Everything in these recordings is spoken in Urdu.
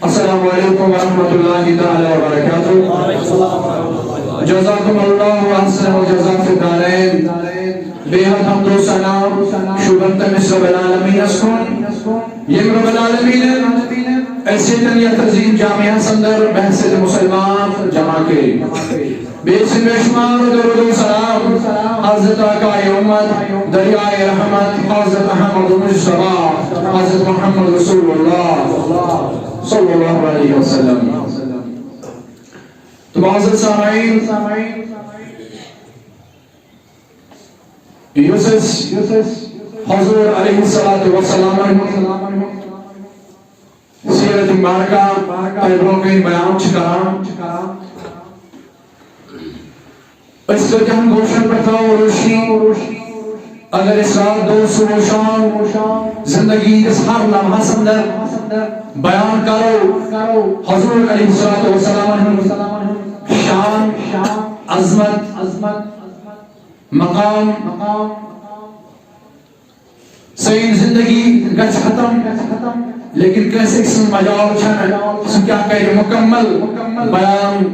السلام علیکم ورحمۃ اللہ تعالی وبرکاتہ. جزاکم اللہ احسن الجزاء فی الدارین. بے حد حمد و ثنا شکر تمس رب العالمین اسکن یم رب العالمین ایسی تنیت عظیم جامعہ سندر بحثت مسلمان جمع کے بے اسم شمار درود و سلام حضرت آقا امت دریائے رحمت حضرت احمد مصطفیٰ حضرت محمد رسول اللہ صلی اللہ علیہ وسلم. تو معزز سامعین یوسف حضور علیہ السلام سیرت مبارکہ پیغمبروں کے بیان چکا اس کو جہاں گوشن پر تھا روشنی اگر اس رات دو صبح شام زندگی اس ہر لمحہ سندر بیان کرو حضور علیہ السلام شان عظمت مقام صحیح زندگی گچ ختم لیکن کیسے اس مجال چھن اس کیا کہ مکمل بیان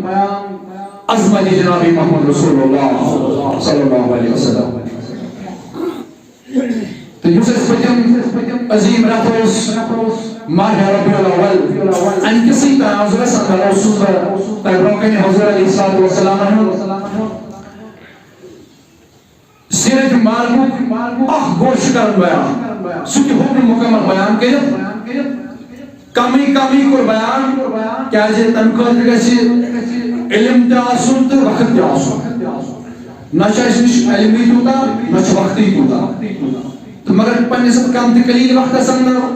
عظمت جناب محمد رسول اللہ صلی اللہ علیہ وسلم تو یوسف پجم عظیم رفوس ماہ ربیع الاول ان کسی تناظر سندر رسول تقرون کنی حضور علیہ السلام سیرت مالبوک گوش کرن بیان سکی حکم مکمل بیان کرد کمی کو بیان کیا جی تنقل گسی علم تاسون تو وقت تاسون نشا اس نش علمی توتا نش وقتی توتا تو مگر پنی سب کم تی قلیل وقت سننا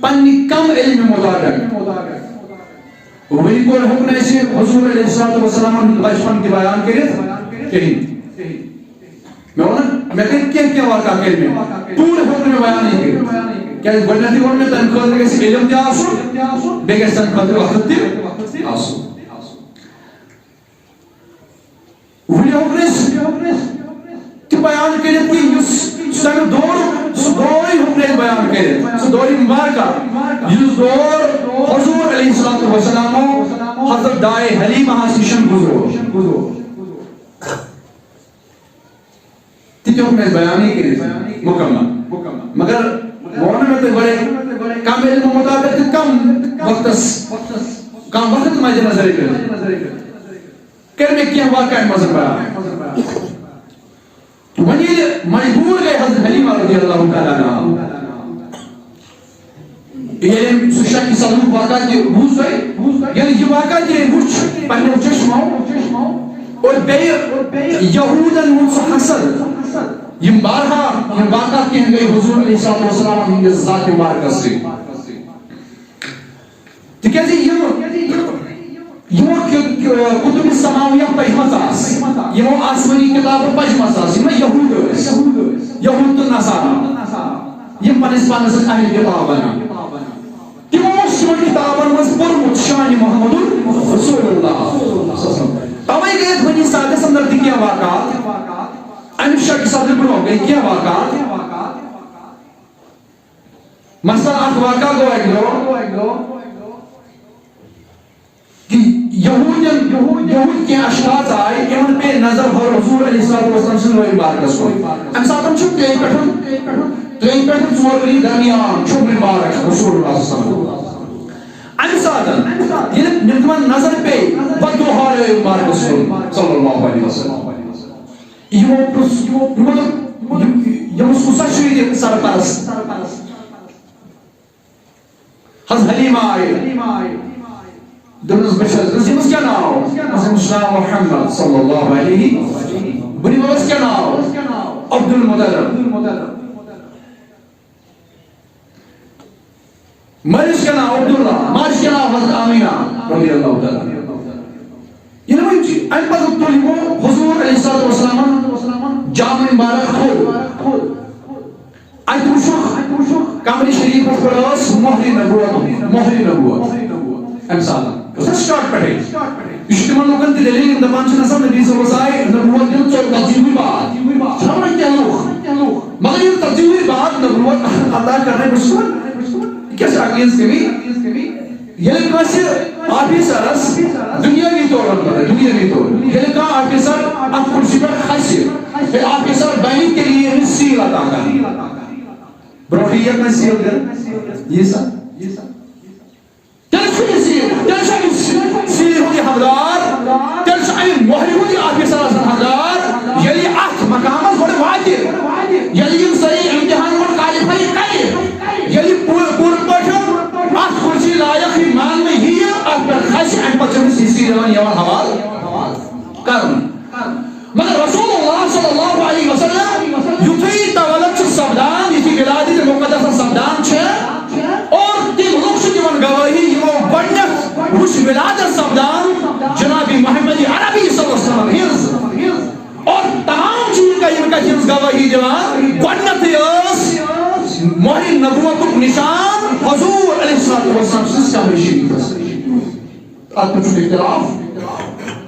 پنی کم علم مطابق وہی کو حکم ایسی حضور علیہ السلام بچپن کی بیان کرد کہیں میں کیا واقعہ کرنے پورے حکم میں بیان نہیں کرد کیا گوڑنیتی ورن میں تنقل گسی علم تاسون بیگس تنقل وقت تی آسون وہی حکمس کہ بیان کرد کہ اس دوری حکمس بیان کرد اس دوری مبارکہ اس دور حضور علیہ السلام حضرت دائے حلیمہ حسیشن گزرو تیتے حکمس بیان نہیں کرد مکمل مگر وہاں میں تو بڑے کم علم مطابق کم وقت مجھے نظر کرد کرنے کیا واقعہ مذہب بیان ونی مجبور گئے حضرت حلیمہ رضی اللہ تعالیٰ عنہ یہ سشک کی صدوق واقعہ کی بھوز گئے یعنی یہ واقعہ کی بھوچ پہنے چشمہ اور بیر یہودن منصح حسد یہ بارہا یہ واقعہ کی گئی حضور علیہ السلام ہنگے ذات مبارکہ سے تو کہتے یہ کتب السماویہ پجمزاس یہ آسمانی کتاب پجمزاس یہ یہود تو نصارہ یہ پنس اہل کتابنا تمو شمن کتابن مز پرمت شان محمد رسول اللہ توے گئے بنی سادس اندر کیا واقعات ان شک صدر برو گئی کیا واقعات مثلا اخ واقعہ گو اگلو یہود کے اشخاص آئے کہ ان پہ نظر ہو حضور علیہ السلام سے نوئی بارکس ہوئی ہم ساتھ چھو کہ ایک پیٹھن چوری درمیان چھوڑی بارک رسول اللہ صلی اللہ علیہ وسلم ہم ساتھ یہ نتمن نظر پہ بدو حال بارکس ہوئی صلی اللہ علیہ وسلم یہ مسکسا شوئی سرپرست حضرت حلیمہ آئے درس بشر درس کیا ناو مسلم محمد صلی اللہ علیہ بنی بابس کیا ناو عبد المطلب مالش کیا ناو عبداللہ مالش کیا ناو حضرت آمینہ رضی اللہ تعالی یہ نوی این پر طلبو حضور علیہ السلام جامع مبارک خود ایت وشوخ کامری شریف پر اس مہری نبوت امثالا اسے سٹارٹ پڑھے اجتماع لوگن تی دلیل دبان چھنا سا نبی صلی اللہ علیہ وسلم نبوت دل چور تجیوی بات چھنا کیا لوگ مگر یہ تجیوی بات نبوت اللہ کرنے بسکن کیا ساکینس کمی یہ لکھا سے آفیسرس دنیا کی طور یہ لکھا آفیسر اب کرسی پر خیسی پھر آفیسر بینک کے لیے ہمیں سیل عطا کر بروحیت میں سیل کر یہ سا سیل ہوتی حمدار تلسعی محری ہوتی آفیسر اصلا حمدار یلی اخت مقامت ہونے واجر یلی صحیح امتحان من قالب ہے قائل یلی پور پاشو اخت کرسی لائق ایمان میں ہی اکبر خیش احمد سی روان یوان حوال کرن مگر رسول اللہ صلی اللہ علیہ وسلم یوتی تولد چھ سبدان یوتی ولادت مقدس سبدان چھ اور تیم لوگ سے جوان گواہی یہ بڑھنک اس ولادت سبدان جناب محمد عربی صلی اللہ علیہ وسلم دیوان گۄڈنیٚتھٕے ٲس مۄہرِ نبوتُک نشان حضور علیہ الصلوۃ والسلام سٕنٛز قبر شریٖفس اتھ منٛز چھُ اختلاف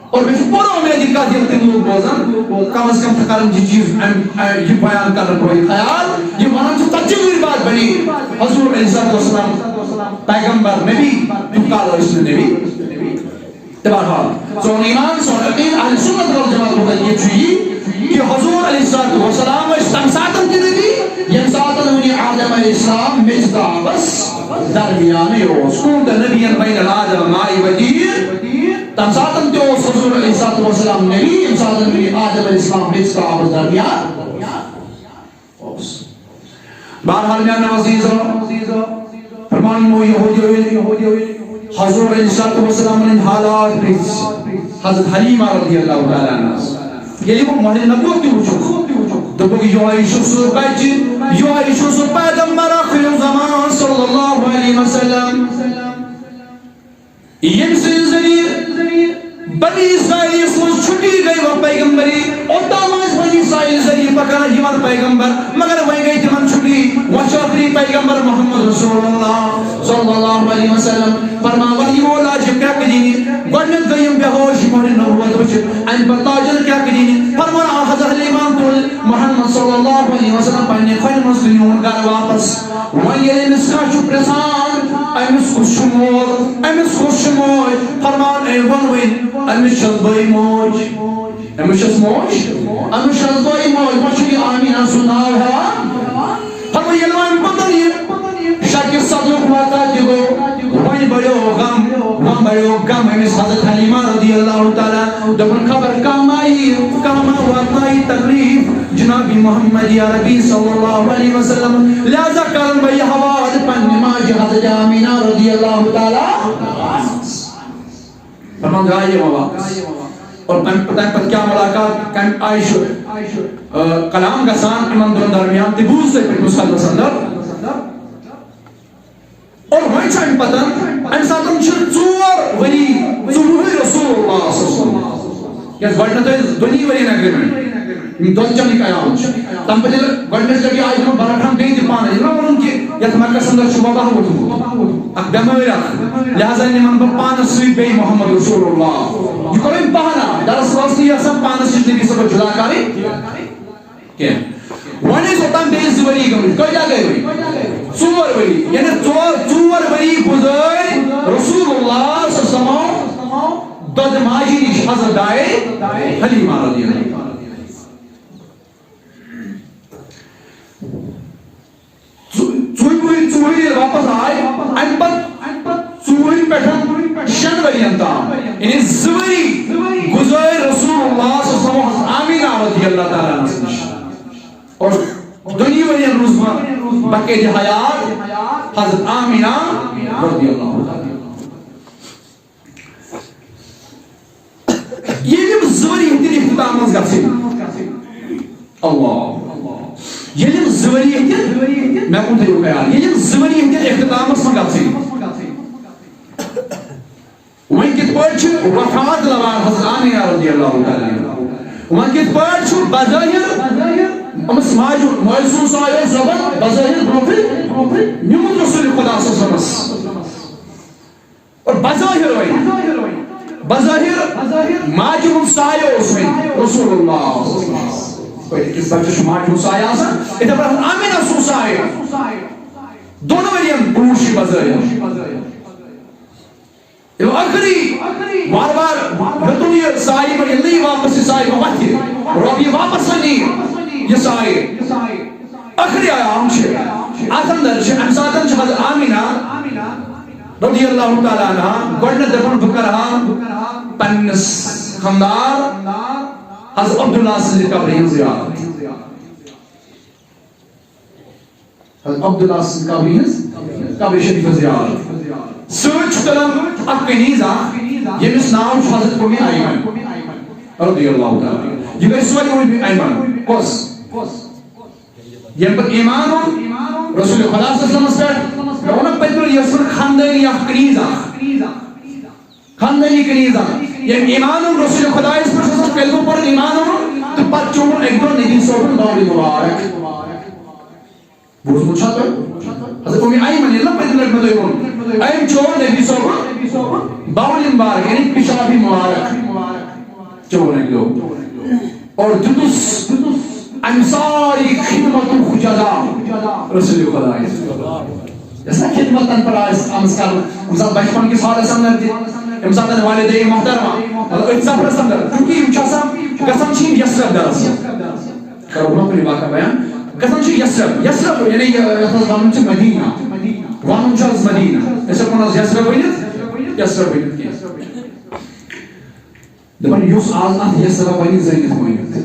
اور میں پورا امید کا دل تم لوگ بوزن کم از کم کرن یہ چیز یہ بیان کرنے کوئی خیال یہ ونان سے تجویر بات بنی حضور علیہ السلام پیغمبر نبی کال اس نبی تبارحال سون ایمان سون عقید اہل سنت والجماعت کو یہ چیز کہ حضور علیہ السلام اس تمساتن کی نبی یم ساتن ونی آدم علیہ السلام مجدا بس درمیان اوس کون نبی بین الادم مائی ودیر تم ساتن تے اوس حضور علیہ السلام نبی یم ساتن ونی آدم علیہ السلام مجدا بس درمیان اوس بہرحال میاں عزیزو فرمان مو یہودی حضور علیہ السلام نے حالات حضرت حلیمہ رضی اللہ تعالیٰ عنہ یلی وہ مہر نبوت کی وچھو دبو یو عیشو سو بچی یو عیشو سو پیغمبر آخر زمان صلی اللہ علیہ وسلم یم سے ذریعے بنی اسرائیل اس کو چھٹی گئی وہ پیغمبری اور تاماز بنی اسرائیل ذریعے پکانا جیوان پیغمبر مگر وہی گئی تمن چھٹی وہ چاکری پیغمبر محمد رسول اللہ صلی اللہ علیہ وسلم فرما ولی مولا جب کیا کجینی گوڑنت گئیم بیہوش مہر نبوت وچ ان بتاجر کیا کجینی فرما حضر حلیمان تول محمد صلی اللہ علیہ وسلم پہنے خیر مسلمون گھر واپس وہی نسخہ چھو پرسان امس خوش موج فرمان اے ونوین امس شز بائی موج امس شز بائی موج مچھلی آمینہ سناو ہے فرمان یلوان پتنی شاکی صدق واتا جگو وہی بڑیو غم امس حضرت حلیمہ رضی اللہ تعالیٰ دبن خبر کام واتائی تقریب جنابی محمد یا ربی صلی اللہ علیہ وسلم لہذا کرن بھئی حواد پنی ماجی حضرت آمینہ رضی اللہ تعالیٰ فرمان گائیے واپس اور پتہ پر کیا ملاقات کم عائشہ کلام گسان امن دون درمیان تبوز سے پھر مسلس اندر اور وہی چھائن پتہ ام ساتم چھر چور ولی ظہور رسول اللہ صلی اللہ علیہ وسلم یس بڑھنا تو دنی ولی نگرمنٹ دون چمی قیام تم پتہ گوڑنس جگہ آئی ہم برکھام گئی دی پانا یہ نہ کہ یت مکہ سندر شبہ بہا ہوتا اک بیماری لہذا نمان پر پانا سوی بی محمد رسول اللہ یہ کریں پانا درس واسطی یہ سب پانا سوی نبی سب جدا کاری کیا ونی سوتان بیس ولی گمت کوئی جا گئی ژور ولی یعنی ژور ولی گزر رسول اللہ صلی اللہ علیہ وسلم دود ماجی نش حضرت دائے حلیمہ رضی اللہ ژوری واپس آئے ام پت ژوری پیٹھن شن ورین تام یعنی زوری گزر رسول اللہ صلی اللہ علیہ وسلم آمینہ رضی اللہ تعالیٰ عنہ اور دنیا ورین روزمہ بقید حیات حضرت آمینہ رضی اللہ تعالیٰ یہ جب زوری ہندی اختتام از گھر اللہ یہ جب زوری ہندی میں کون تھے خیال یہ جب زوری ہندی اختتام از گھر وہی کت پڑھ وفات لوان حضرت آمینہ رضی اللہ تعالیٰ وہی کت پڑھ بظاہر امس ماجو محسوس آئے زبان بظاہر بروفی نیمت رسول خدا صلی اللہ علیہ وسلم اور بظاہر ماجو سایہ اسوئی رسول اللہ کس بچش ماجو سایہ آسا ادھا پر آمینہ سو سایہ دونوں وریم پروشی بظاہر آخری بار بار رتونی سائی پر اللہ واپس سائی کو ماتی ربی واپس نہیں یہ سائے آخری آیا ہمشے آتندر امسادن چھے حضرت آمینہ رضی اللہ تعالیٰ عنہ گوڑنے دفن بکرہا پنس خمدار حضرت عبداللہ صلی اللہ علیہ وسلم حضرت عبداللہ صلی اللہ علیہ وسلم قبر شریف زیارت سوچ کلم اکنیزہ یہ مس نام حضرت قومی آئیمن رضی اللہ تعالیٰ یہ گئی سوائی ہوئی آئیمن کس یہ پر ایمان رسول خدا صلی اللہ علیہ وسلم رونق پیدر یسر خاندانی خاندانی کنیزہ یہ ایمان رسول خدا اس پر سب پیدر پر ایمان تو پر چون ایک دو نبی صلی اللہ علیہ مبارک بوزمت چھا تو حضرت امی ایمن یہ لمبے دلت میں تو ایم چون نبی صاحب باول مبارک یعنی پیشابی مبارک چون ہے لوگ اور ددس انصاری خدمت خجزا رسول خدا جیسا خدمت پر آمز کر امسال بچپن کی سال سندر دی امسال والدین محترمہ اتصاف رسندر کیونکہ یم چھاسا گسن چین یسرب درس کرو گنا پلی واقع بیان گسن چین یسرب یعنی یسرب وانن چھ مدینہ وانن چھ از مدینہ ایسا کناز یسرب ونیت کی دپن یوس آز ات یسرب ونی زینت موینت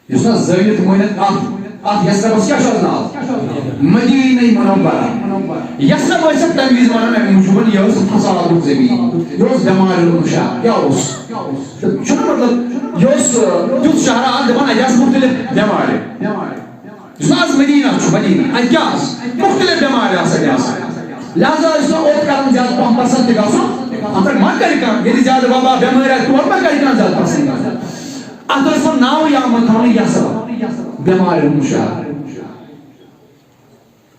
یوس نا زینت موینت ات یسرب اس کیا شاز ناز مدینہ منورہ یسرب ایسا تنویز وانا میں موجودن یوس فساد زمین یوس بیمار المشاہ یوس چھنا مطلب یوس یوس شہران دپن ایاس مختلف بیمار یوس نا از مدینہ چھو مدینہ ایاس مختلف بیمار آسا یاسا لہذا اس نے اوٹ کرن زیادہ پہم پسند دکھا سو انتر مان کری کام یعنی زیادہ بابا بیمار ہے تو اور میں کری کام زیادہ پسند دکھا اتر اس نے ناو یا مطمئن یاسا بیمار المشاہ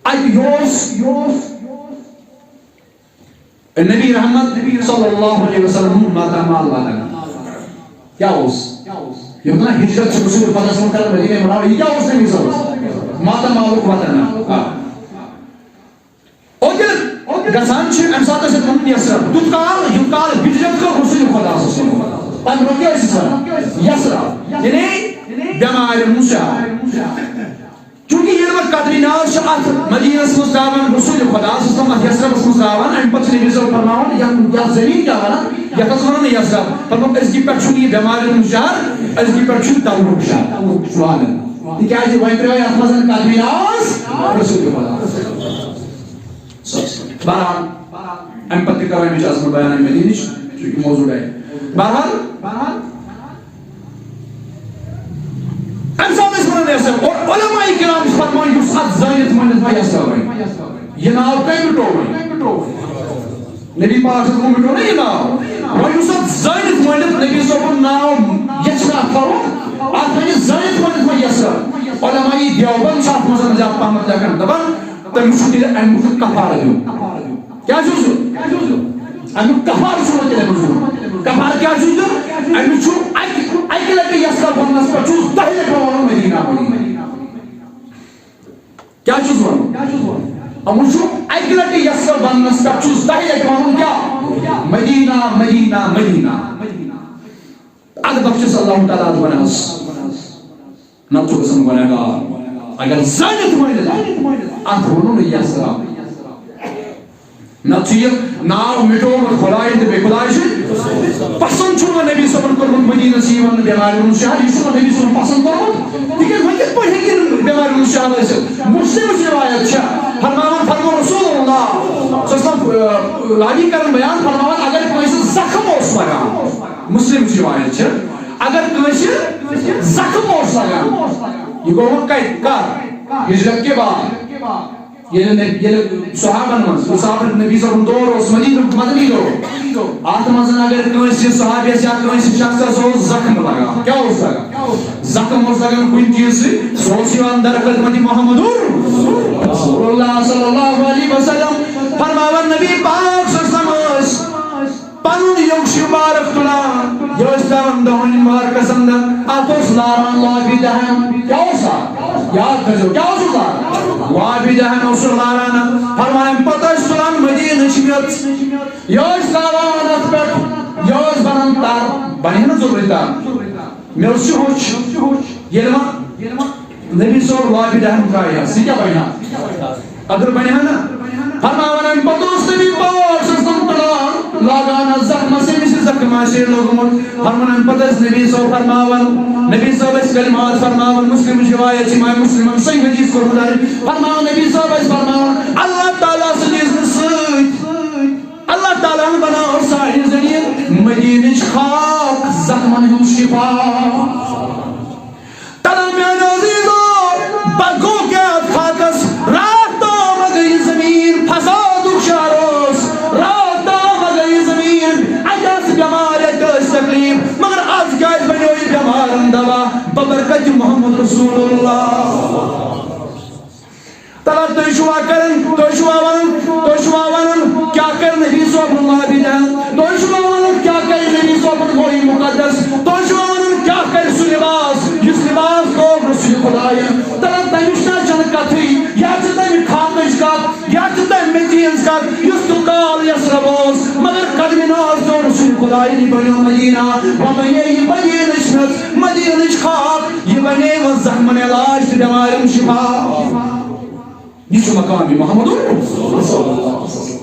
ایت یوس نبی رحمت صلی اللہ علیہ وسلم ماتا مال والا کیا ہوس یہ نا ہجرت سے رسول اللہ صلی اللہ علیہ وسلم مدینہ منورہ یہ کیا ہوس نبی صلی اللہ علیہ وسلم ماتا مال والا اور گسان چھ ام ساتھ سے من یسر دکال یکال ہجرت کو رسول خدا صلی اللہ علیہ وسلم پن روکے اس سر یسر یعنی بیمار موسی چونکہ یہ وقت قدری ناز شاعت مدینہ سے مستعوان رسول خدا صلی اللہ علیہ وسلم سے مستعوان ان پتہ نبی صلی اللہ علیہ وسلم یا زمین کیا وانا یا تصورن یسر فرمو اس کی پرچونی بیمار مشار اس کی پرچون تعلق شاعت سبحان اللہ یہ کیا ہے وائن پر آیا احمدن قدری ناز رسول خدا بہرحال ام پتہ کروائے میں چاہتا بیان مدینش چونکہ موضوع ہے بہرحال ام ساتھ اس مرد یسر اور علماء کرام اس فرمان یسعد زائنت منت ما یسر ہوئی یہ ناو کئی مٹو ہوئی نبی پاک سے مٹو نہیں ناو وہ یسعد زائنت منت نبی صاحب ناو یچنا کرو آتھانی زائنت منت ما یسر علماء دیوبند شاہت مزن جات پاہمت جاکن دبن تم مشکل ان مشکل کفار دیو کیا چیز ان کفار شروع کے لئے کفار کیا چیز ان مشکل ایک لگے یسر بننس پر چوز دہی لگا وانا مدینہ کیا چیز وانا ان مشکل ایک لگے یسر بننس پر چوز دہی لگا وانا کیا مدینہ اد بخشس اللہ تعالیٰ بناس نبتو قسم بناگا اگر زانت مائنت انت ونون یسرا نتیجہ ناو مٹومت خلائن دے بے خلائش پسند چھوڑا نبی صلی اللہ علیہ وسلم مدینہ سیون بیمار منشاہ یہ چھوڑا نبی صلی اللہ علیہ وسلم پسند کرو لیکن میں کس پڑھیں گے بیمار منشاہ ویسے مسلم روایت چھا فرماوان رسول اللہ صلی اللہ علیہ وسلم لاغی کرن بیان فرماوان اگر کوئی زخم ہوس لگا مسلم روایت چھا اگر کوئی زخم ہوس لگا یہ گوہ کار ہجرت کے بعد یہ صحابہ نبی صلی اللہ علیہ وسلم دور اس مدنی دور آتمازن اگر کوئی صحابی یا کوئی شخص سو زخم لگا کیا ہو سکا زخم ہو سکا کوئی چیز سو سیوان در خدمت محمد رسول اللہ صلی اللہ علیہ وسلم فرماوان نبی پاک صلی اللہ علیہ وسلم پنون یوکش مبارک تلان یوشتاون دہن مبارک سندن آتوس لاران لابی دہن کیا ہو سا یاد کرو کیا ہو سا لابی دہن اوسر لارانا فرمائیں پتہ اس تلان مدینہ شمیت یوشتاون اتپیٹ یوش بنان تار بنی نا ضروری تار میرسی ہوچ یلما نبی سور لابی دہن کایا سیکھا بنینا اگر بنینا نا فرمائیں پتہ اس نبی پاک سرسن تلان لاغانا زخم سے مشی زخم آشیر لوگمون فرمانن پتس نبی صلی فرماون نبی صلی اس کلمات فرماون مسلم روایت چمائے مسلم صحیح حدیث کو مداری فرماون نبی صلی اس فرماون اللہ تعالیٰ سجیز نسیت اللہ تعالیٰ بنا اور ساہی زنین مدینش خاک زخمن ہوں شفا تلم یا نوزیدو بگو کیا خاکس رات تو مگئی زمین فساد اکشاروس رات تو مگئی زمین اجاز بیمار اجاز تکلیف مگر آج گاز بنیوئی بیمار اندوا ببرکت محمد رسول اللہ تلا تشوا کرن تشوا ونن کیا کر نبی صلی اللہ علیہ وسلم تشوا ونن کیا کر نبی صلی اللہ علیہ مقدس تشوا ونن کیا کر لباس جس لباس کو رسول خدا تلا تمشنا چن کتھی یا تم خامش کت یا تم مدینس کت یس تو کال یس ربوس مگر قدم ناز تو رسول خدا نی بنو مدینہ ومنے یہ مدینہ خاک یہ بنے زخمن علاج بیمارن شفا یہ مقام محمد صلی اللہ علیہ وسلم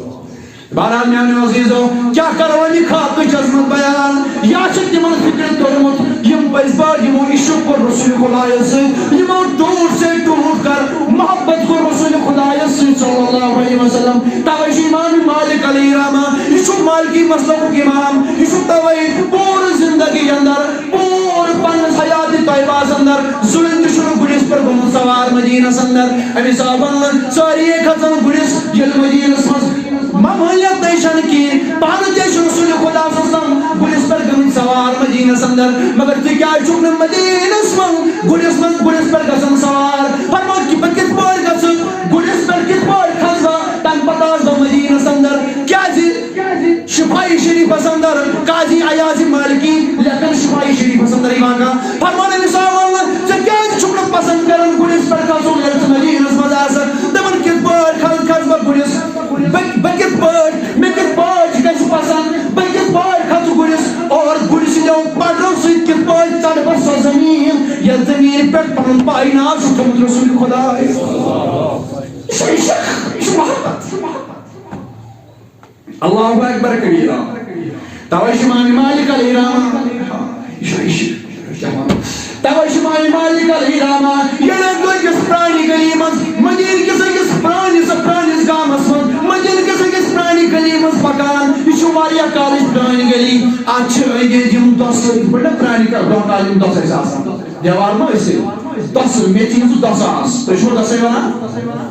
بہرحال میانو عزیزو کیا کرو یہ خاکچ عظمت بیان یا چھ تمن فکر تورمت یم پزبار یمو عشق کو رسول خدا سے یمو دور سے ٹوٹ کر محبت کو رسول خدا سے صلی اللہ علیہ وسلم توجہ امام مالک علیہ الرحمہ یہ مالکی مسلک امام یہ توئی پور زندگی اندر پور پن حیات طیبہ اندر زلند شروع گڑس پر گم سوار مدینہ اندر امی صاحبان ساری ایک ہزن گڑس یل مدینہ ممہلیت نیشن کی پانچ رسول خدا صلی اللہ علیہ وسلم گڑس پر گم سوار مدینہ اندر مگر تی کیا چکن مدینہ گڑس پر گسن سوار فرمان کی بکت پور گسن گڑس پر کت پور خزا تن پتاز دو مدینہ اندر کیا جی شفائی شریف اندر قاضی عیاض مالکی لیکن شفائی شریف اندر ایمان کا فرمان نصاب اللہ جب کیا چکن پسند کرن گڑس پر گسن لیت مدینہ مدازر دمن کت پور خز گڑس بکت پور مکت پور گس پسند بکت پور خز گڑس اور گڑس جو پڑھو سید کت پور تڑ پر سو زمین یا زمین پر پن پائنا شکم رسول خدا اللہ اکبر کبیرہ توجہ امام مالک علیہ الرحمہ توجہ امام مالک علیہ الرحمہ یہ لوگ کس پرانی گلی مز مدین کس پرانی گامس مز مدین کس پرانی گلی مز پکان یہ واریاہ کالج پرانی گلی اچھا یہ یم دس بڑا پرانی کا دو کالج دس آسان دیوار ما اسے دس میٹنگ دس آس تو شو دس ونان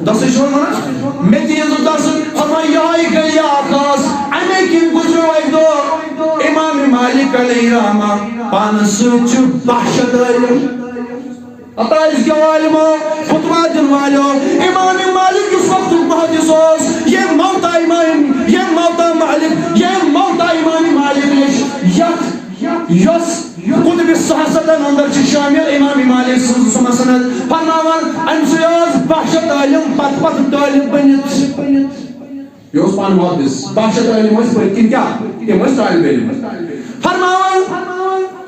دس شو ونان میٹنگ دس فرمایا یہ گلی آغاز امی کن گزرو ایک دو امام مالک علیہ الرحمہ پانس چھ بحشت علم اتائیس کے عالموں خطبہ دن والوں امام مالک اس وقت محدث ہوس یہ موتا مالک یہ موتا امام مالک یس قطب الصحاصتن اندر چھ شامل امام مالک سمسند فرماوان انسیاز بحشت علم پت تعلیم بنیت یہ اس پان محدث بحشت علم اس پر کن کیا یہ اس طالب علم فرماوان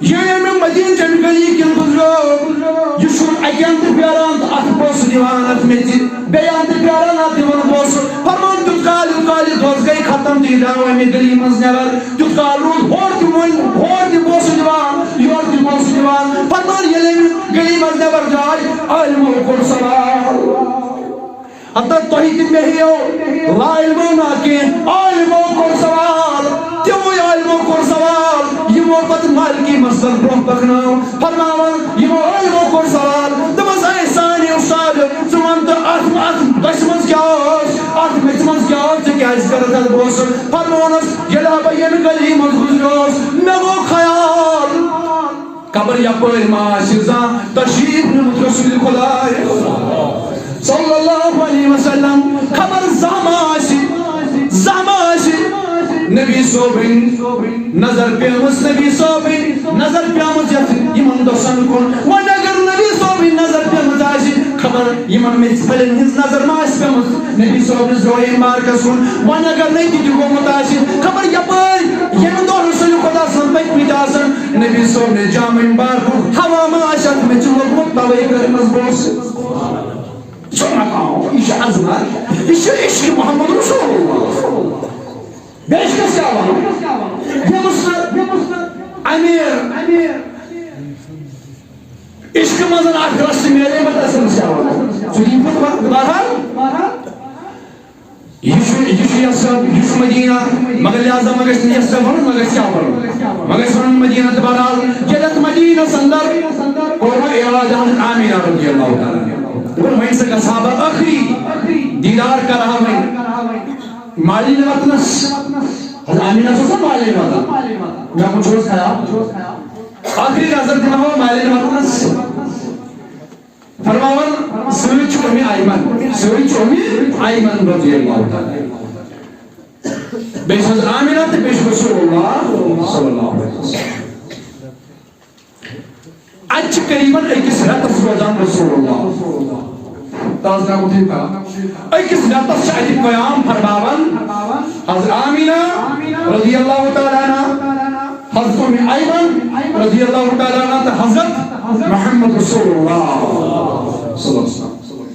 یہ میں مدین چن گلی کن گزرو یہ شروع اکیان تی پیاران ات پوس دیوان ات میتی بیان تی پیاران ات دیوان پوس فرمان تut کالی دوز گئی ختم دی داو امی گلی مز نیور تut کال رود ہور دی پوس دیوان یور دی پوس دیوان فرمان یہ گلی مز نیور جائے علم کر سوال اتا توحید میں ہیو لا علمو ناکے علمو کر سوال تیو علمو کر سوال یہ محبت مالکی مصدر برم پکناو فرماوان یہ علمو کر سوال دمز احسانی استاد زمان تو دشمنز کیا ہوس مجمنز کیا ہوس جو کیا اس کرتا بوس فرمانس یلا بین گلی مزگزروس میں وہ خیال قبر یا پر معاشرزان تشریف نمت رسول خدا صلی اللہ علیہ وسلم خبر زاماشی نبی صوبین نظر پیامس نبی صوبین نظر پیامس یمن دوسن کن ونگر نبی صوبین نظر پیامس آشی خبر یمن میچ پلن ہز نظر ماش پیامس نبی صوبین زروئی مارکس کن ونگر نیتی جو گومت آشی خبر یپای یمن دو رسول خدا سن بیت پیتاسن نبی صوبین جامعین بار کن ہوا معاشت میں چلو مطلعی کرمز بوس شما کاؤ ایش عظمت ایش عشق محمد رسول اللہ بیش کس کیا ہوا یہ مصر امیر عشق مزن آٹھ رست میرے متاثر کیا ہوا سلیم خطبہ بہرحال یہ مدینہ مگر لہذا مگر یسر ورن مگر کیا ورن مگر سنن مدینہ بہرحال جلت مدینہ سندر اور ارادہ آمینہ رضی اللہ تعالی اور میں سے صحابہ آخری دیدار کر رہا میں مالی نے وقتنس حضرت آمینہ سوچا مالی نے وقت میں کچھ روز کھایا آخری نظر دنہو مالین وطنس فرماون سوچ امی آئیمن رضی اللہ تعالی بیش حضرت آمینہ تے بیش رسول اللہ صلی اللہ علیہ وسلم اچھ قریباً ایکس رتس روزان رسول اللہ تاز نہ اٹھے کا ایکس رتس شاہدی قیام فرماون حضرت آمینہ رضی اللہ تعالی عنہ حضرت ام ایمن رضی اللہ تعالی عنہ تا حضرت محمد رسول اللہ صلی اللہ علیہ وسلم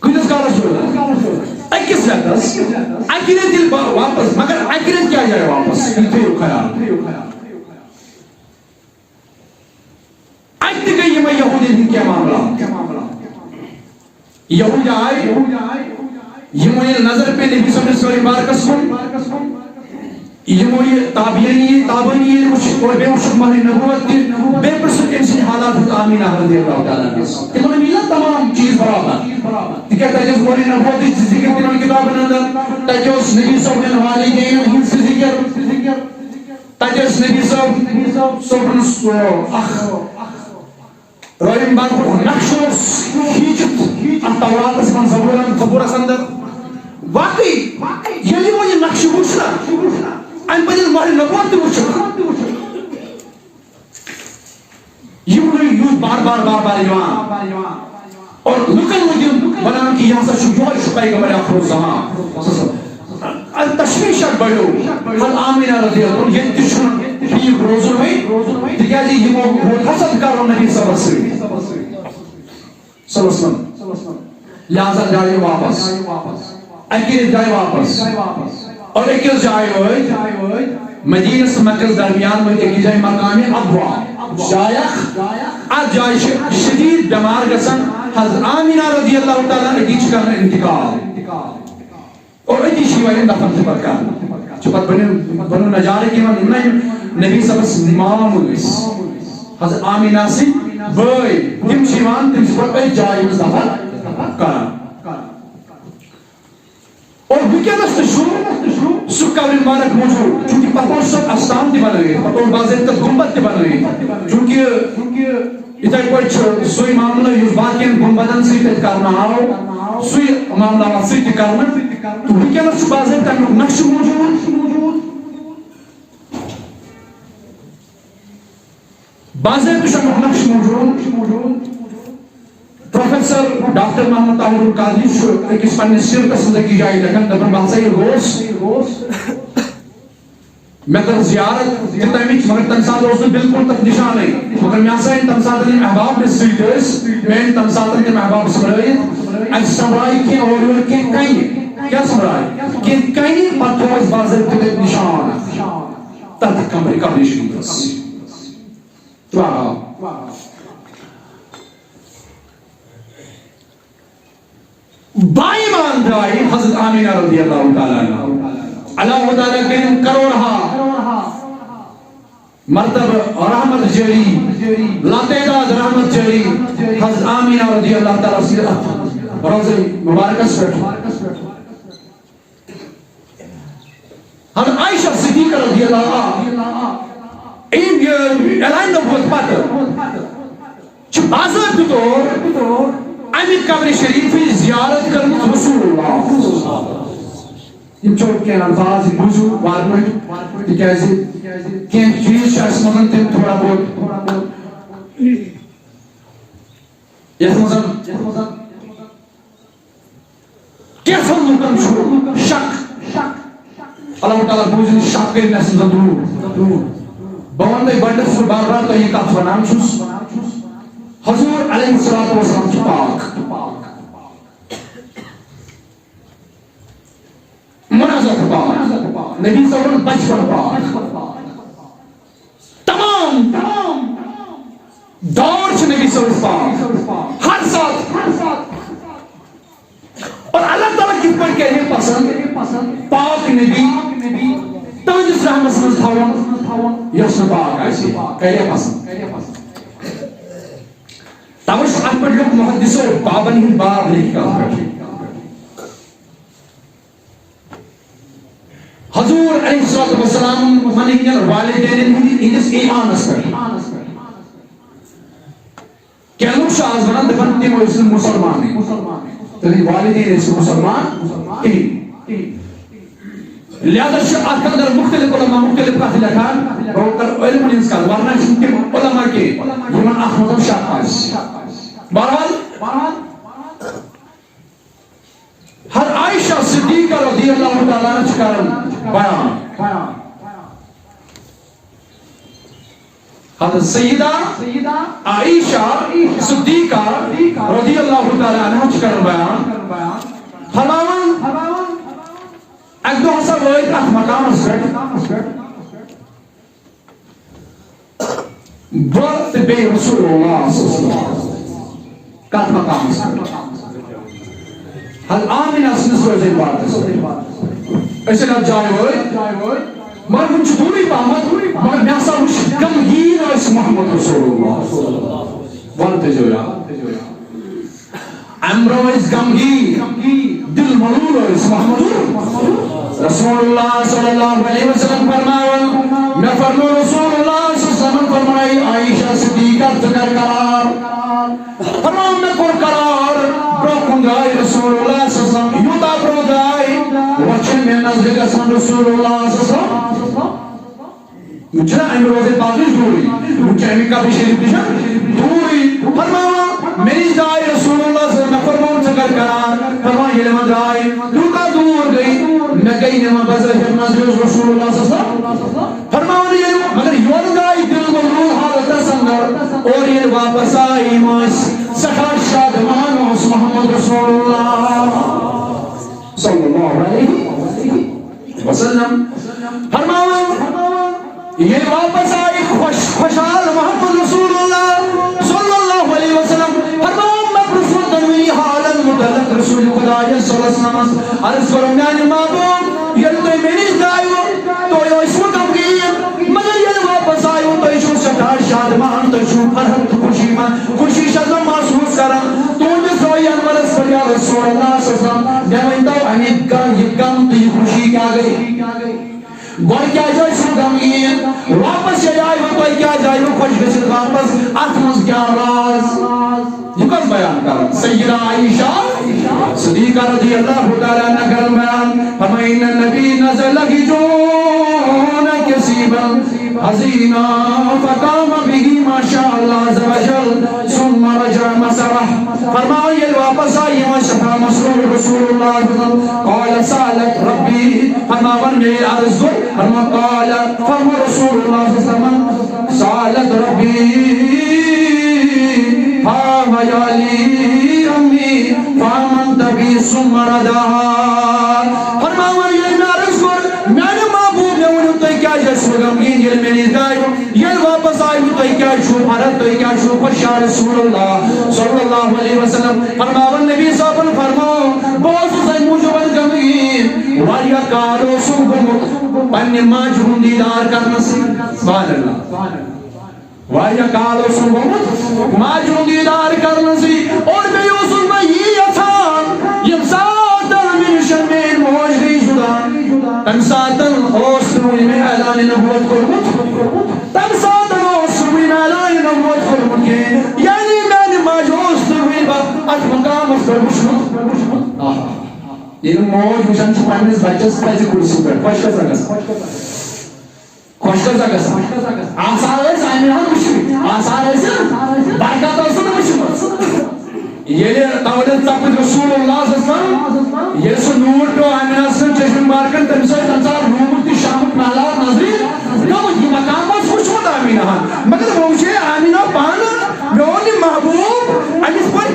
کچھ کہا رسول اللہ ایکس رتس اکیلے دل واپس مگر اکیلے کیا جائے واپس انتیو خیال آج تک یہ میں یہودی دن کیا معاملہ یہود آئے یہ میں نظر پہ نبی صلی اللہ علیہ وسلم بارکس کن یہ میں تابعینی اور بے مشک مہر نبوت کی بے پرسک انسی حالات آمینہ رضی اللہ تعالیٰ کہ میں ملا تمام چیز برابر کہ تجھز مہر نبوت کی ذکر تنہوں کتاب اندر تجھز نبی صلی اللہ علیہ والدین ہنس ذکر تجھز نبی صلی اللہ علیہ رویم بار پر نقشوس ہیچت التورات اسمان زبورس اندر واقعی یلی وہ یہ نقش وچھنا ان پر مہر نبوت وچھنا یہ یوز بار یوان اور لکن مجھے بنام کی یہاں سے شجوع شکائی گمر آخر الزمان التشویشت بڑھو حل آمینہ رضی اللہ یہ تشن ٹھیک روزن ہوئی دیکھا جی یہ وہ حسد کرو نبی صلی اللہ علیہ وسلم لہذا جائے واپس اکیل جائے واپس اور اکیل جائے ہوئے مدینہ سے مکہ درمیان میں ایک جائے مقامی ابوا شایخ آج جائے شدید بیمار گسن حضرت آمینہ رضی اللہ تعالیٰ نے دیچ کرنے انتقال اور ایتی شیوائیں دفن سے برکار چپت بنو نجارے کی من نبی صلی اللہ علیہ وسلم معاملس حضرت آمینہ سے بھائی تم شیوان تم سے پر ایک جائے میں دفن کرا اور وکیلس تشو سکاور مبارک موجود چونکہ پتور سب استان تی بن گئے پتور بازر تک گنبت تی بن گئے چونکہ ادھر کوئی سوئی معاملہ یوز باقین گنبتن سے تک کرنا آو سوئی معاملہ سے تک کرنا تو وکیلس بازر تک نقش موجود بازر تشو نقش موجود پروفیسر ڈاکٹر محمد طاہر القادری شو ایک اس پنی سر کا زندگی جائی لگن دبن بحثہ یہ گوس میں در زیارت جتا امیچ مگر تنساد روز بالکل تک نشان نہیں مگر میں آسا ان تنساد نے محباب نے سیدرس میں ان تنساد نے محباب سمرائی ایس سمرائی کی اولیور کی کئی کیا سمرائی کہ کئی پتوز بازر کے نشان تحت کمری کا نشان دس بائی مان جائی حضرت آمینہ رضی اللہ تعالیٰ اللہ تعالیٰ کریم کرو رہا مرتب رحمت جری لاتیداد رحمت جری حضرت آمینہ رضی اللہ تعالیٰ سیرت روز مبارکہ سپیٹ حضرت عائشہ صدیقہ رضی اللہ این اعلان نبوت پاتر چھ بازار بطور امیر قبر شریفی زیارت کرنے رسول اللہ یہ چوٹ کے الفاظ بوزو وارمٹ تکیازی کین چیز شاہس مدن تیم تھوڑا بہت یہ مزم کیسا لکن چھو شک اللہ تعالیٰ بوزن شک کے نسل دور بواندے بڑھتے سر باربار تو یہ کات بنام چھوس حضور علیہ السلام کی پاک منازع پاک نبی صلی اللہ علیہ وسلم بچپن پاک تمام دور سے نبی صلی اللہ علیہ وسلم ہر ساتھ اور اللہ تعالیٰ کس پر کہنے پسند پاک نبی تاجس رحمت صلی اللہ علیہ وسلم یسن پاک ایسی کہنے پسند تاوش آج پر لوگ محدثوں بابن ہی باب لکھ کر حضور علیہ السلام منہین والدین انس ایمان اسکر آز ونان دپان تم ٲسۍ مسلمان تہنٛدۍ والدین ٲسۍ مسلمان کِہیٖنۍ لہذا اتھ اندر مختلف علماء مختلف کتھ لکھان بہٕ کرٕ علم ہٕنٛز کتھ ورنہ چھِنہٕ تِم علماء کینٛہہ یِمن اتھ منٛز شک آسہِ بہرحال ہر عائشہ صدیقہ رضی اللہ تعالیٰ عنہ چھِ کران بیان حضرت سیدہ عائشہ صدیقہ رضی اللہ تعالیٰ عنہ چھِ کران بیان فرماوان اک دۄہ ہسا وٲتۍ اتھ مقامس پٮ۪ٹھ بہٕ تہٕ بیٚیہِ رسول اللہ صلی اللہ علیہ وسلم کتھ مقامس حضرت آمینہ سٕنٛدِس روزے پاکس أسۍ اتھ جایہِ وٲتۍ مگر وُنہِ چھُ دوٗرٕے پہمتھ مگر مےٚ ہسا وُچھ غمگیٖن ٲسۍ محمد رسول اللہ وَن تھٲیزیو یاد امہِ برٛونٛہہ ٲسۍ غمگیٖن دل ملوٗل ٲسۍ محمد رسول اللہ صلی اللہ علیہ وسلم فرماون میں فرمو رسول اللہ صلی اللہ علیہ وسلم فرمائی عائشہ صدیقہ ژٕ کر قرار فرماون مےٚ کوٚر قرار برٛونٛہہ کُن درٛاے رسول اللہ صلی اللہ علیہ وسلم یوٗتاہ برٛونٛہہ درٛاے وۄنۍ چھِ مےٚ نظرِ گژھان رسول اللہ صلی اللہ علیہ وسلم وۄنۍ چھُنہ اَمہِ روزے پاک نِش دوٗرٕے وۄنۍ چھِ اَمِکۍ قبرِ شریف تہِ چھِ دوٗرٕے فرماوان مےٚ نِش درٛاے رسول اللہ صلی اللہ علیہ وسلم مےٚ فرمووُن ژٕ کر قرار فرماوان ییٚلہِ وۄنۍ درٛاے تیوٗتاہ دوٗر گٔے مےٚ گٔے نہٕ وۄنۍ بظٲہِر نظرِ رسول اللہ صلی اللہ علیہ وسلم فرماوان ییٚلہِ مگر یورٕ درٛاے دل ملوٗل حالتس اندر اور ییٚلہِ واپس آیہِ یِم ٲسۍ سٮ۪ٹھاہ شادمان اوس محمد رسول اللہ صلی اللہ علیہ وسلم فرماوان یہ واپس آئی خوشحال محمد رسول اللہ صلی اللہ علیہ وسلم فرماؤں میں پرسوں تنوی حالا متعلق رسول خدا صلی اللہ علیہ وسلم عرض کروں میانی معبود یہ تو میری دائیو تو یہ اس وقت گئی مگر یہ واپس آئیو تو ایشو سٹھار شادمان تو ایشو فرحت خوشی من خوشی شدم محسوس کرم تو انجھے سوئی انورس پر یا رسول اللہ صلی اللہ علیہ وسلم جب انتو امید کا یہ کم تو یہ خوشی کیا گئی گوڑ کیا جائے سو غمگین واپس جائے وہ تو کیا جائے وہ خوش گسل واپس اتمز کیا راز یہ کس بیان کر سیدہ عائشہ صدیقہ رضی اللہ تعالیٰ عنہ کرم بیان فرمائن النبی نزل لگجون کسیبا حزینا فقام بھی ما شاء اللہ عز و جل ثم رجع مسرح فرمائن یہ واپس آئی ما شفا مسرور رسول اللہ قال سالت ربی فرمائن میرے عرض فرما قال فرما رسول اللہ صلی اللہ علیہ وسلم سالت ربی فاما یالی امی فامن تبی ثم ردہا فرما یہ نارس کر میں نے محبوب نے انہوں تو کیا جسو غمگین یہ میری دائیو یہ واپس آئی تو کیا شو فرد تو کیا شو خوشا رسول اللہ صلی اللہ علیہ وسلم فرماون نبی صاحب فرماؤ بہت سے موجود غمگین واریا کارو سو گمت پنی ماجہون دیدار کرنا سی سبحان اللہ واریا کارو سو گمت ماجہون دیدار کرنا سی اور میں یوسف میں یہ اتھان یہ ساتن من شمین موج گئی جدا تم ساتن اوسروی میں اعلان نبوت کرمت تم ساتن اوسروی میں اعلان نبوت کرمت کے یعنی میں نے ماجہون با ات مقام اس پر مشمت یہ موج وچھان چھِ پننس بچس پزِ کُرسی پٮ۪ٹھ خۄش گژھان آسان ٲسۍ آمِناہن وٕچھمٕتۍ آسان ٲسۍ برکت ٲسٕن وٕچھمٕژ ییٚلہِ تولد ژپٕتۍ رسول اللہ صلی اللہ علیہ وسلم ییٚلہِ سُہ نوٗر پیوٚو آمِنا سٕنٛدۍ چشمہٕ بارکن تٔمِس ٲسۍ تَمہِ ساتہٕ روٗمُت تہِ شامُک نالار نظرِ گوٚمُت یہِ مقام اوس وٕچھمُت آمِناہن مگر وۄنۍ وٕچھے آمِنا پانہٕ مےٚ ووٚن یہِ محبوب أمِس پٮ۪ٹھ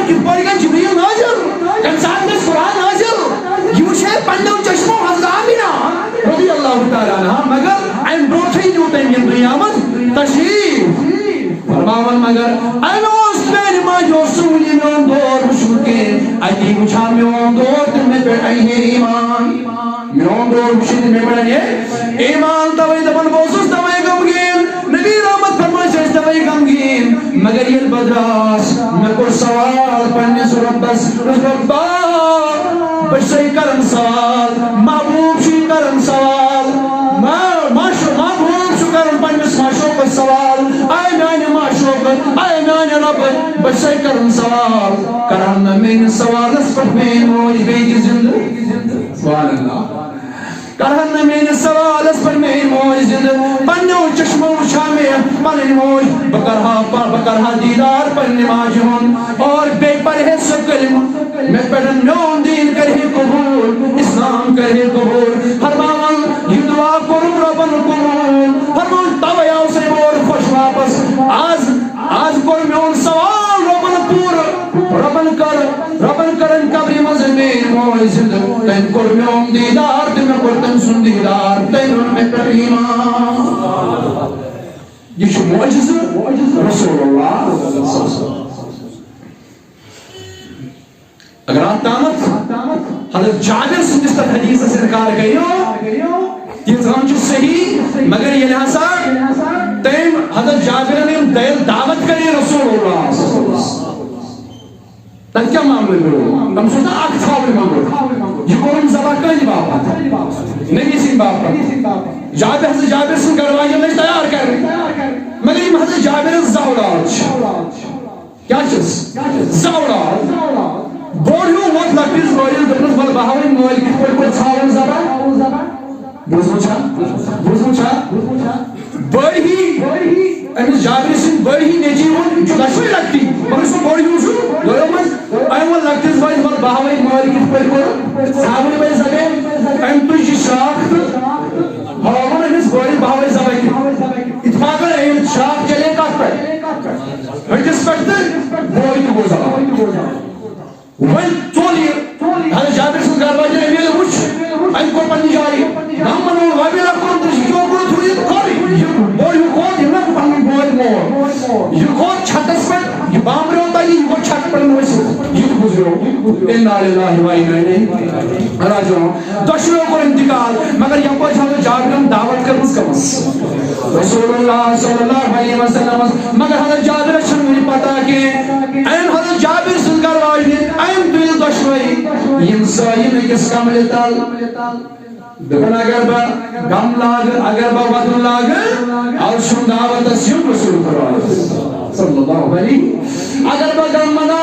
کِتھ پٲٹھۍ گژھِ جبریٖل نٲزِل کَمہِ ساتہٕ گژھِ قرآن نٲزِل یہ وٕچھے پنٛنیو چشمو حضرت آمِنا رضی اللہ تعالیٰ عنہا مگر اَمہِ برٛونٛٹھٕے نیوٗ تٔمۍ ییٚمہِ دُنیا منٛز تشریٖف فرماوان مگر اَمہِ اوس میٛانہِ ماجہِ اوس سُہ وٕنہِ میون دور وٕچھمُت کینٛہہ اَتی وٕچھا میون دور تہٕ مےٚ پٮ۪ٹھ اَنہِ ایمان میون دور وٕچھِتھ مےٚ پٮ۪ٹھ اَنہِ ایمان تَوَے دَپان بہٕ اوسُس تَوَے غمگیٖن نبی رحمت فرمٲے أسۍ ٲسۍ تَوَے غمگیٖن مگر ییٚلہِ بہٕ دراس مےٚ کوٚر سوال پنٛنِس رۄبس رۄبا بہٕ چھُسَے کران سوال محبوب چھُے کران سوال محبوب چھُ کران پنٛنِس معشوقس سوال آے میانہِ معشوق اے میانہ رب بچے کرن سوال کرن میں سوال اس پر میں موج بیٹی زندہ سبحان اللہ کرن میں سوال اس پر میں موج زندہ پنو چشمو شامے پن موج بکرہا دیدار پر نماز ہون اور بے پرہیز کلمہ میں پڑھن میون دین کرے قبول اسلام کرے قبول فرمان یہ دعا کروں ربن قبول فرمان تو یا اسے بور خوش واپس آج کر میون سوال ربن کرن قبری مزمین موج زندہ تین کر میون دیدار تین کر تن سن دیدار تین میں پر ایمان یہ شو معجزہ رسول اللہ صلی اللہ علیہ وسلم اگر آپ تامت حضرت جابر سندس تر حدیث سے انکار گئیو یہ زمان جو صحیح مگر یہ لحظہ تیم حضرت جابر نے دل دعوت کری رسول اللہ صلی اللہ علیہ وسلم تن کیا معاملے کرو تم سوچتا آگ تھاوری معاملے یہ قرم زبا کہیں باپا نبی سن باپا حضرت جابر سن کروائی اللہ تیار کر مگر یہ حضرت جابر زاولاد کیا چیز زاولاد بوڑھو وقت لکتیز بوڑھو دکنس بل بہاوی مویل کی کوئی چھاون زبا بوزمو چھا بوڑھی امس جابر سن بوڑھی نیجیون جو دشوئی لگتی مگر اس کو بوڑھی ہوشو لویو من ایمون لکتیز بوڑھی بل بہاوی مویل کی کوئی چھاون بے زبے ایم تجی شاخت ہاون امس بوڑھی بہاوی زبا کی اتفاقا ایم شاخ چلے کات پر ہنٹس پڑھتے بوڑھی کو زبا وَن تولی حضرت جابر سن گارواجہ امیل وچ این کو پنی جاری نام منو وابیلا کرن تشی کیوں کرو تھوڑی کاری بوڑی کون یہ نہ پنی بوڑی مور یہ کون چھتس پر یہ بامرے ہوتا یہ کو چھت پر نویسے یہ گزرو انا للہ و انا الیہ راجعون دشمنوں کو انتقال مگر یہ کوئی حضرت جابر دعوت کرنس کمس رسول اللہ صلی اللہ علیہ وسلم مگر حضرت جابر چھن مجھے پتا کہ این حضرت جابر سن گارواجہ ایم دویل دشمنی یم سائیم کس کمل تال دکن اگر با غم لاغ اگر با ودن لاغ اور شن دعوت سیم رسول صلی اللہ علیہ اگر با غم منا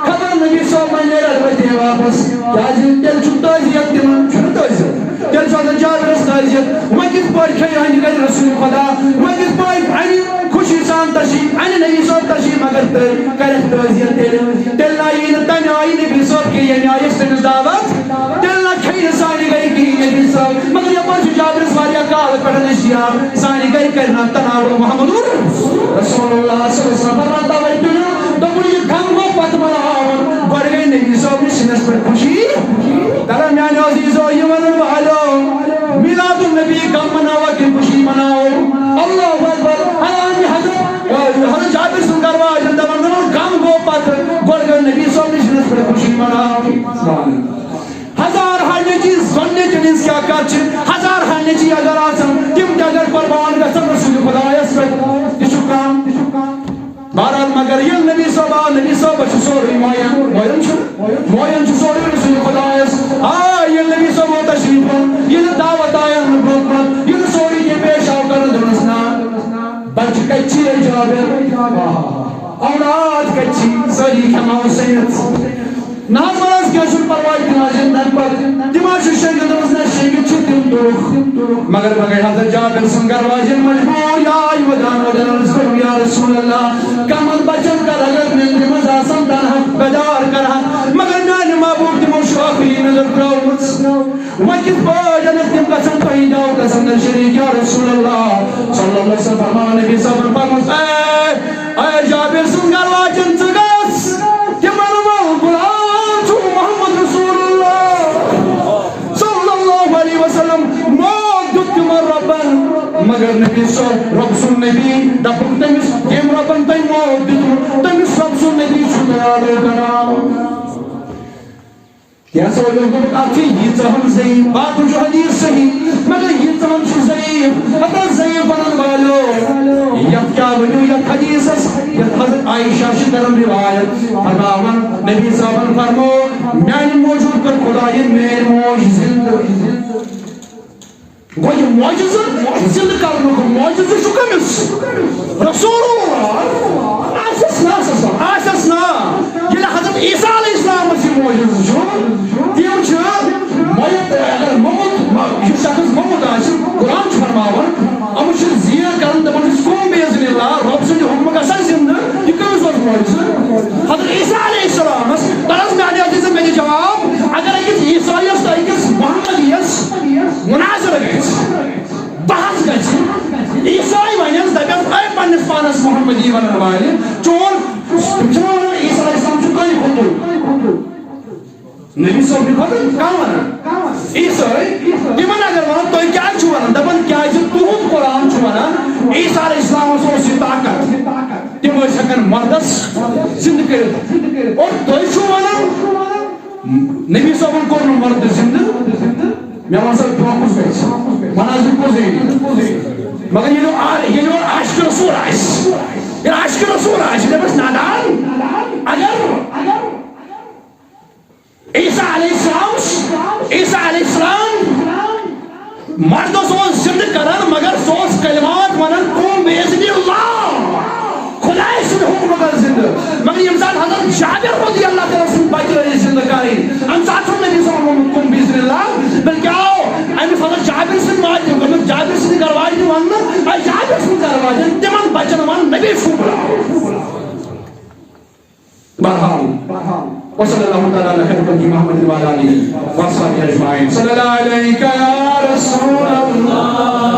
خبر نبی صلی اللہ علیہ وسلم واپس تاجر تل چھتا زیاد تیمان چھتا زیاد تل چھتا جابر استازیت وکت پر کھئی ہنی گئی رسول خدا وکت پر ہنی خوشی سان تشی ہنی نبی صلی تشی مگر تر کرت تازیت تل نائین تن آئی نبی صلی کی یعنی آئیس تنس دعوت تل نہ کھئی سانی گئی کی نبی صلی مگر یہ پر جابر سواریا کال پڑھنشیا سانی گئی کرنا تناور محمد رسول اللہ صلی اللہ علیہ وسلم فرماتا ویتنا دبولی گھم کو پت مراؤن بڑھ گئی نبی صلی سنس پر خوشی درمیان عزیزو یمن والو میلاد النبی کم مناوا کی خوشی مناؤ اللہ اکبر حضرت جابر سن گارواجہ دبنو گم کو پت بڑھ گئی نبی صلی سنس پر خوشی مناؤ ہزار ہانے چیز سننے چنیز کیا کرچ ہزار ہانے چیز اگر آسان تم اگر قربان گسن رسول خدا اس پر یہ شکام بہرحال مگر یہ نبی صاحب چھ سوری موین چھ سوری رسول خدا اس یہ نبی صاحب تشریف یہ دعوت آیا نبوت یہ سوری کے پیش آو کر دنسنا بچ کچی جابر اولاد کچی سری کھماؤ سید ناز مراز کیا شروع پروائی تناجن دن پر دماغ شیگن دنسنا شیگن چھتیم دوخ مگر حضرت جابر سنگر واجن مجبور یا ایودان ودن رسول یا رسول اللہ کامل بچن کر اگر من دمز آسان تنہا بدار کرہا مگر نانی معبود دمو شاقی نظر کراؤمت وکت باجن اختم قسم پہین جاؤ قسم در شریک یا رسول اللہ صلی اللہ علیہ وسلم فرمان نبی صبر فرمت اے جابر سنگر واجن سگس تمہر مال بلا محمد رسول اللہ صلی اللہ علیہ وسلم موت دکتم ربن مگر نبی صلی رب سن نبی دفن تمس کم ربن تی موت دکتم تمس رب سن نبی چھتیالو کنا کیا سوالوں کو بکاتی یہ چہم ضعیف بات جو حدیث صحیح مگر یہ چہم چھو ضعیف اگر ضعیف بنن والو یت کیا ونیو یت حدیث یت حضرت عائشہ شدرم روایت فرماون نبی صاحب فرمو میانی موجود کر خدای میرے موجزن گوئی موجزن زند کرنو کو موجزن شو کمیس رسول اللہ پنس پانس محمدی ونن والے چون عیسیٰ علیہ السلام چھ کئی کھوتو نبی صاحب کھوتو کم ونن عیسیٰ تمن اگر ون تھی کیا ونان دپان کیا تہد قرآن ونان عیسیٰ علیہ السلام یہ طاقت تم ہکن مردس زند کرت اور تھی ونان نبی صاحب کور مرد زند مے ون سا کس گھر مناظر کس مگر یہ عاشق رسول یہ عاشق رسول دپس نادان اگر عیسیٰ علیہ السلام مردس زند کران مگر سوس کلمات ونان قوم باذن اللہ خدای سند حکم کر زند مگر یم سات حضرت جابر رضی اللہ تعالی سن بچے زند کریں ام سات نبی صلی اللہ علیہ وسلم قوم باذن اللہ بلکہ آؤ امس حضرت جابر سن ماج گمت جابر سن گرواج ون اے جابر سن گرواج تمن بچن ون نبی شکر بہرحال وصلی اللہ تعالی علی خیر خلق محمد و علی آلہ و صحبہ اجمعین صلی اللہ علیک یا رسول اللہ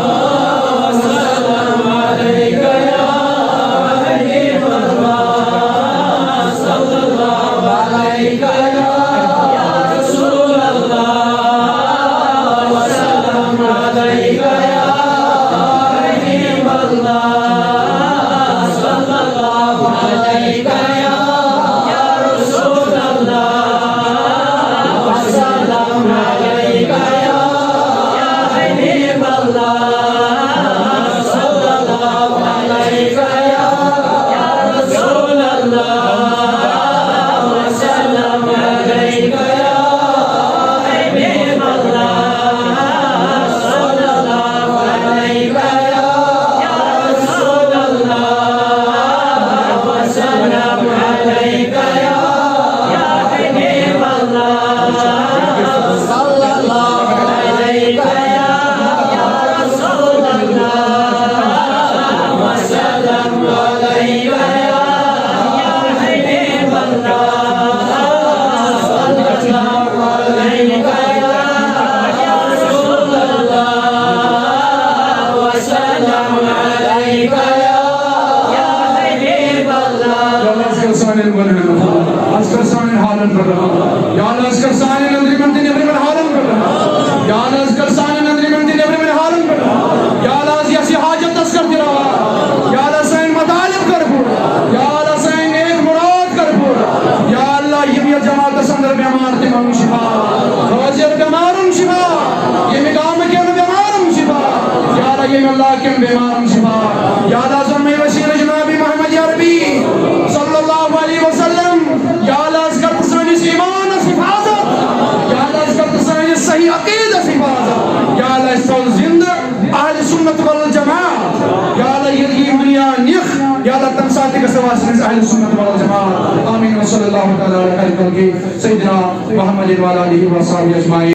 اہل سنت والجماعت آمین وصلی اللہ تعالی علی خیر خلق سیدنا محمد و علی آلہ و صحبہ اجمعین.